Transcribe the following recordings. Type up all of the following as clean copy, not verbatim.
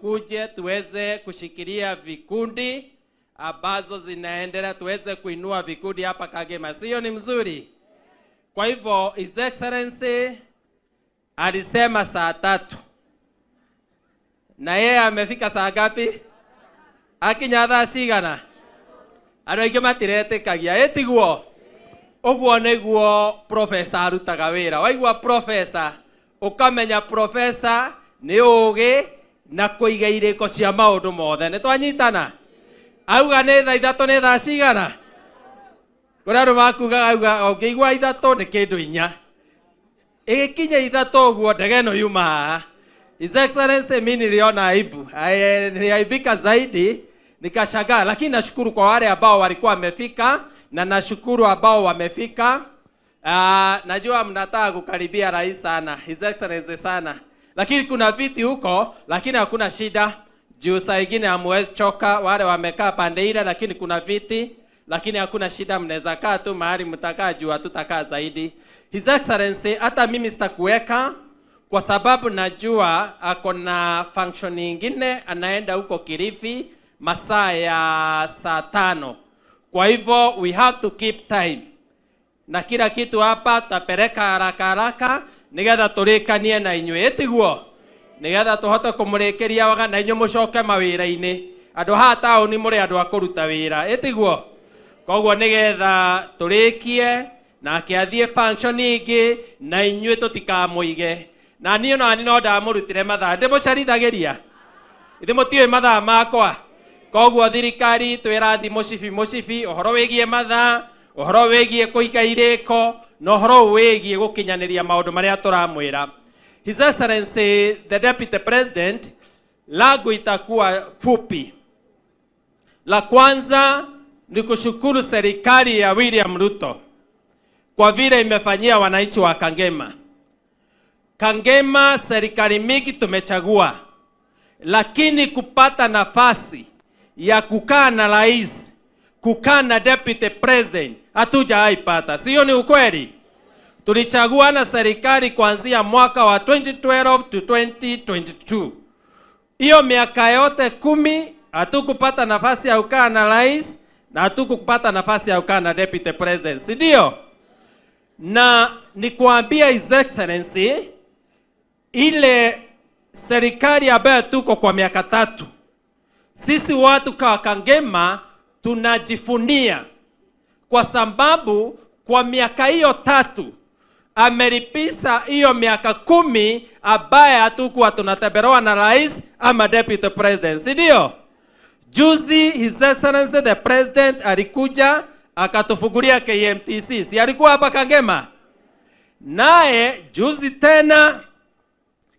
ukuje tuweze kushikilia vikundi ambazo zinaendelea, tuweze kuinua vikundi hapa Kagema. Sio ni mzuri? Kwa hivyo His Excellency alisema saa 3. Na yeye amefika saa ngapi? Akinya thaa cigana? Andũ aingĩ matiretĩkagia etiguo. Ũguo nĩguo professor arutaga wĩra. Waigua professor, ukamenya professor nĩ ũũgĩ na kũiga irĩko cia maũndũ mothe. Nĩ twanyitana? Auga nĩ thaa 3 nĩ thaa cigana? Kũrĩa andũ makuga auga ũngĩigua 3 nĩ kĩndũ 4. Ĩgĩkinya 3 ũguo ndege ĩno yuma. His Excellency mimi niliona aibu. Niliaibika zaidi, nikashangaa, lakini nashukuru kwa wale ambao walikuwa wamefika na nashukuru ambao wamefika. Najua mnataka kukaribia rais sana, His Excellency sana. Lakini kuna viti huko, lakini hakuna shida. Juu saa ingine hamwezi choka, wale wamekaa pande ile, lakini kuna viti, lakini hakuna shida, mnaweza kaa tu mahali mtakaa, juu hatutakaa zaidi. His Excellency, hata mimi sitakuweka kwa sababu najua ako na function nyingine, anaenda huko Kilifi masaa ya saa 5. Kwa hivyo we have to keep time. Na kila kitu hapa tapeleka haraka nigetha turikanie na inywe etiguo. Nigetha tuhote kumurekeria waga na inywe mucoke mawira-ini. Andu ha tauni muri andu akuruta wira etiguo. Koguo nigetha turikie na kiathie function ingi na inywe tutikamuige. Na niyo na no ndamurutire mathaa ndimucarithagiria ithe mutiwe mathaa makwa. Koguo thirikari twirathi mucibi uhoro wigie mathaa, uhoro wigie kuiga iriko, no uhoro wigie gukinyaniria maundu maria turamwira. His Excellency the Deputy President, langu itakuwa fupi. La kwanza ni kushukuru serikali ya William Ruto kwa vile imefanyia wananchi wa Kagema. Kagema serikali mingi tumechagua, lakini kupata nafasi ya kukaa na rais, kukaa na deputy president hatujaipata. Sio ni ukweli? Tulichagua na serikali kuanzia mwaka wa 2012 to 2022. Hiyo miaka yote 10 hatukupata nafasi ya kukaa na rais na hatukupata nafasi ya kukaa na deputy president. Si ndio? Na nikuambia His Excellency, ile serikali ambayo tuko kwa miaka 3, sisi watu kwa Kagema tunajifunia kwa sababu kwa miaka hiyo 3 ameripisa hiyo miaka 10 ambaye hatukuwa tunatembelewa na rais ama deputy president. Ndio juzi His Excellency the President alikuja akatufungulia KMTC. Si alikuwa hapa Kagema? Naye juzi tena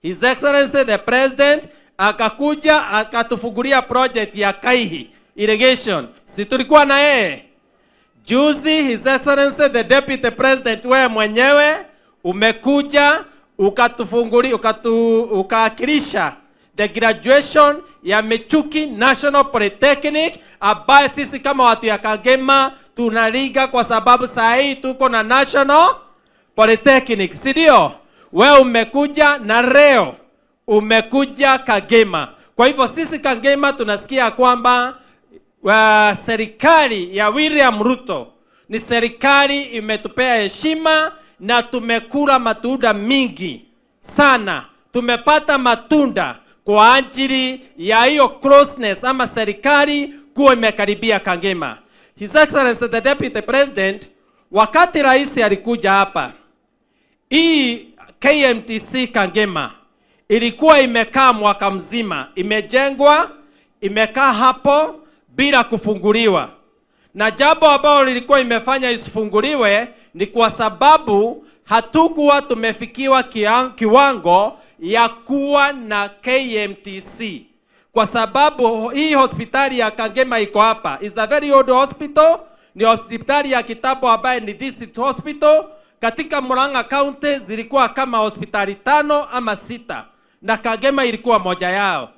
His Excellency the President akakuja akatufungulia project ya Kaihi irrigation. Si tulikuwa na yeye? Juzi His Excellency the Deputy President, wewe mwenyewe umekuja ukatufungulia ukaakilisha the graduation ya Mechuki National Polytechnic, ambaye sisi kama watu ya Kagema tunaliga kwa sababu saa hii tuko na National Polytechnic. Si ndio? Wewe umekuja na leo umekuja Kagema. Kwa hivyo sisi Kagema tunasikia kwamba serikali ya William Ruto ni serikali imetupea heshima na tumekula matunda mingi sana. Tumepata matunda kwa ajili ya hiyo closeness ama serikali kuwa imekaribia Kagema. His Excellency the Deputy President, wakati rais alikuja hapa, hii KMTC Kagema ilikuwa imekaa mwaka mzima, imejengwa, imekaa hapo bila kufunguliwa. Na jambo ambalo lilikuwa imefanya isifunguliwe ni kwa sababu hatukuwa tumefikiwa kiwango ya kuwa na KMTC. Kwa sababu hii hospitali ya Kagema iko hapa, is a very old hospital, ni hospitali ya kitambo ambaye ni district hospital. Katika Murang'a County zilikuwa kama hospitali 5 ama 6 na Kagema ilikuwa moja yao.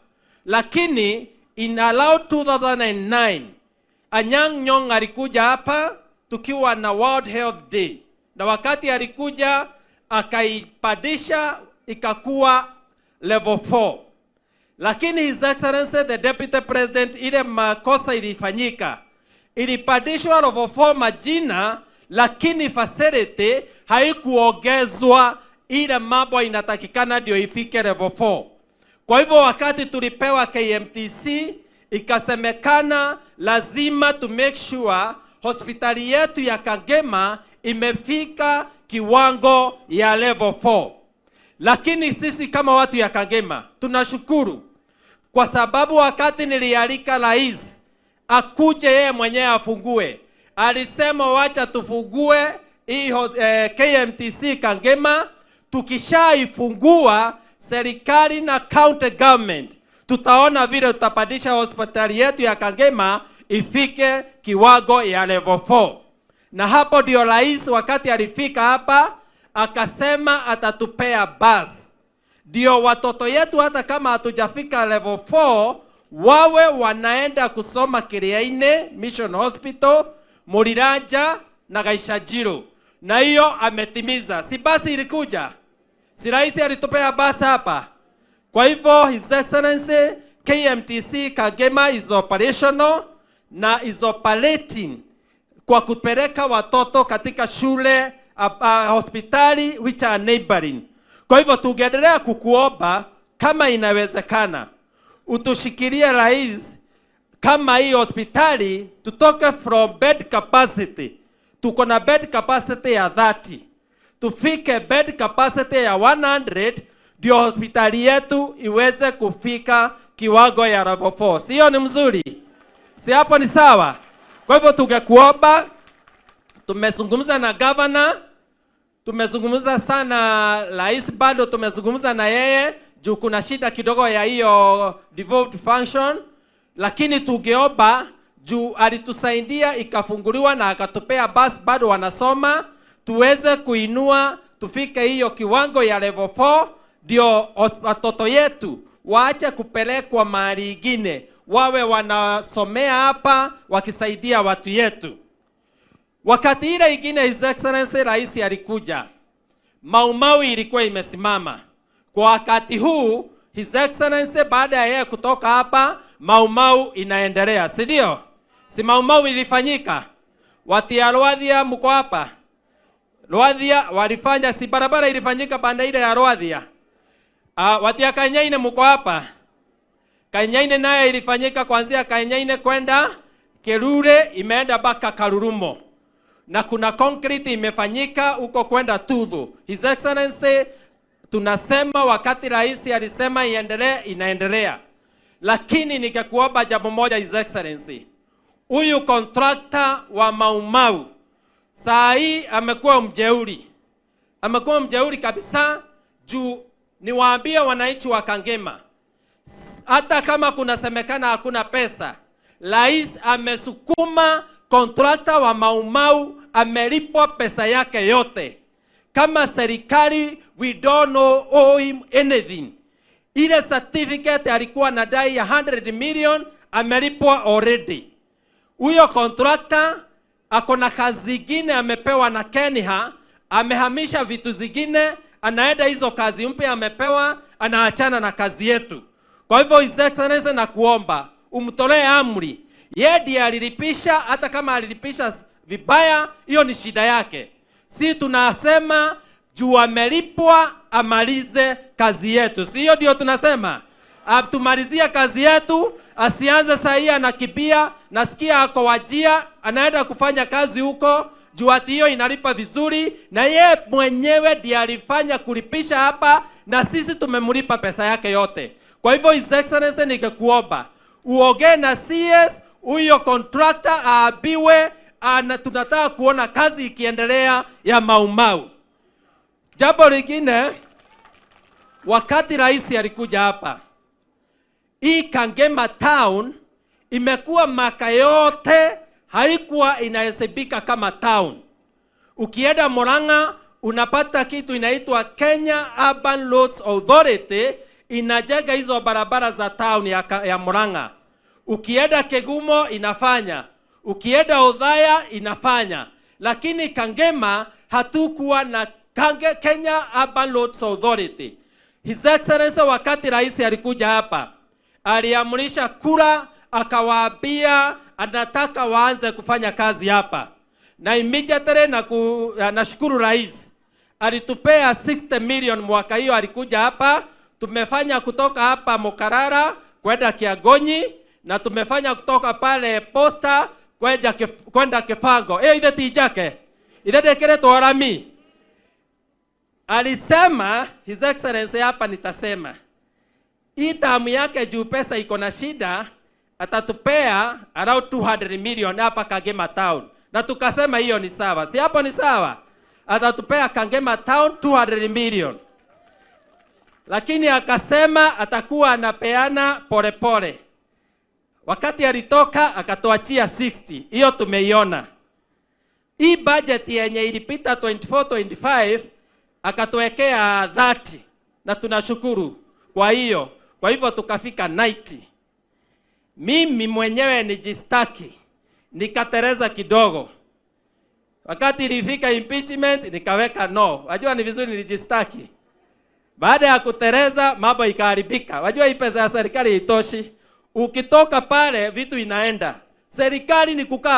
Lakini in around 2009 Anyang' Nyong'o alikuja hapa tukiwa na World Health Day, na wakati alikuja akaipandisha ikakuwa level 4. lakini His Excellency the Deputy President, ile makosa ilifanyika, ilipandishwa level 4 majina, lakini facility haikuongezwa ile mambo inatakikana ndio ifike level 4. Kwa hivyo wakati tulipewa KMTC, ikasemekana lazima to make sure hospitali yetu ya Kangema imefika kiwango ya level 4. Lakini sisi kama watu ya Kangema tunashukuru kwa sababu wakati nilialika rais akuje yeye mwenyewe afungue, alisema wacha tufungue hii KMTC Kangema. Tukishaifungua serikali na county government, tutaona vile tutapandisha hospitali yetu ya Kangema ifike kiwango ya level 4. Na hapo ndio rais wakati alifika hapa akasema atatupea bus, ndio watoto yetu hata kama hatujafika level 4 wawe wanaenda kusoma Kiriaini Mission Hospital, Murang'a na Gaishajiro. Na hiyo ametimiza. Si basi ilikuja, si rais alitupea basi hapa. Kwa hivyo His Excellency KMTC Kangema is operational na is operating kwa kupeleka watoto katika shule hospitali which are neighboring. Kwa hivyo tungeendelea kukuomba kama inawezekana utushikilie rais, kama hii hospitali tutoke from bed capacity, tuko na bed capacity ya 30, tufike bed capacity ya 100, ndio hospitali yetu iweze kufika kiwango ya level 4. Sio ni mzuri? Si hapo ni sawa? Kwa hivyo tungekuomba, tumezungumza na governor, tumezungumza sana rais, bado tumezungumza na yeye juu kuna shida kidogo ya hiyo devolved function, lakini tungeomba juu alitusaidia ikafunguliwa na akatupea bus, bado wanasoma, tuweze kuinua tufike hiyo kiwango ya level 4, ndio watoto yetu waache kupelekwa mahali ingine, wawe wanasomea hapa wakisaidia watu yetu. Wakati ile ingine His Excellency rais alikuja, Mau ilikuwa imesimama. Kwa wakati huu His Excellency baada ya yeye kutoka hapa, Mau inaendelea, si ndio? Si Mau ilifanyika? Watia Rwathia mko hapa? Rwathia walifanya, si barabara ilifanyika banda ile ya Rwathia? Watia Kanyaine mko hapa? Kanyaine naye ilifanyika kuanzia Kanyaine kwenda Kerure, imeenda mpaka Karurumo. Na kuna concrete imefanyika huko kwenda Tudhu. His Excellency, tunasema wakati rais alisema iendelee, inaendelea. Lakini ningekuomba jambo moja His Excellency. Huyu contractor wa Mau saa hii amekuwa mjeuri. Amekuwa mjeuri kabisa juu niwaambie wananchi wa Kangema. Hata kama kunasemekana hakuna pesa, rais amesukuma contractor wa Mau amelipwa pesa yake yote. Kama serikali we don't owe him anything. Ile certificate alikuwa anadai ya 100 million amelipwa already. Huyo contractor akona kazi zingine amepewa na Kenya, amehamisha vitu zingine, anaenda hizo kazi mpya amepewa, anaachana na kazi yetu. Kwa hivyo His Excellency na kuomba umtolee amri, yeye ndiye alilipisha, hata kama alilipisha vibaya hiyo ni shida yake. Si tunasema juu amelipwa amalize kazi yetu. Si hiyo ndio tunasema? Tumalizie kazi yetu, asianze saa hii anakibia, nasikia ako Wajia, anaenda kufanya kazi huko, juu ati hiyo inalipa vizuri, na yeye mwenyewe ndiye alifanya kulipisha hapa, na sisi tumemlipa pesa yake yote. Kwa hivyo His Excellency ningekuomba uongee na CS huyo contractor aabiwe, tunataka kuona kazi ikiendelea ya Mau. Jambo lingine, wakati rais alikuja hapa, hii Kangema town imekuwa maka yote haikuwa inahesabika kama town. Ukienda Murang'a unapata kitu inaitwa Kenya Urban Roads Authority, inajenga hizo barabara za town ya Murang'a. Ukienda Kegumo inafanya, ukienda Othaya inafanya, lakini Kangema hatukuwa na Kenya Urban Roads Authority. His Excellency wakati rais alikuja hapa, aliamrisha kura, akawaambia anataka waanze kufanya kazi hapa. Na immediately nashukuru rais alitupea 60 million mwaka hiyo, alikuja hapa. Tumefanya kutoka hapa Mokarara kwenda Kiagonyi, na tumefanya kutoka pale Posta kwenda Kifango. Ile tijake ile dekreto orami alisema His Excellency, hapa nitasema hii tamu yake juu pesa iko na shida, atatupea around 200 million hapa Kangema Town. Na tukasema hiyo ni sawa. Si hapo ni sawa? Atatupea Kangema Town 200 million. Lakini akasema atakuwa anapeana polepole. Wakati alitoka akatuachia 60. Hiyo tumeiona. Hii budget yenye ilipita 24-25 akatuwekea 30 na tunashukuru kwa hiyo. Kwa hivyo tukafika 90. Mimi mwenyewe nijistaki, nikatereza kidogo. Wakati ilifika impeachment nikaweka no. Wajua ni vizuri nijistaki. Baada ya kutereza mambo ikaharibika. Wajua hii pesa ya serikali itoshi. Ukitoka pale vitu inaenda. Serikali ni kukaa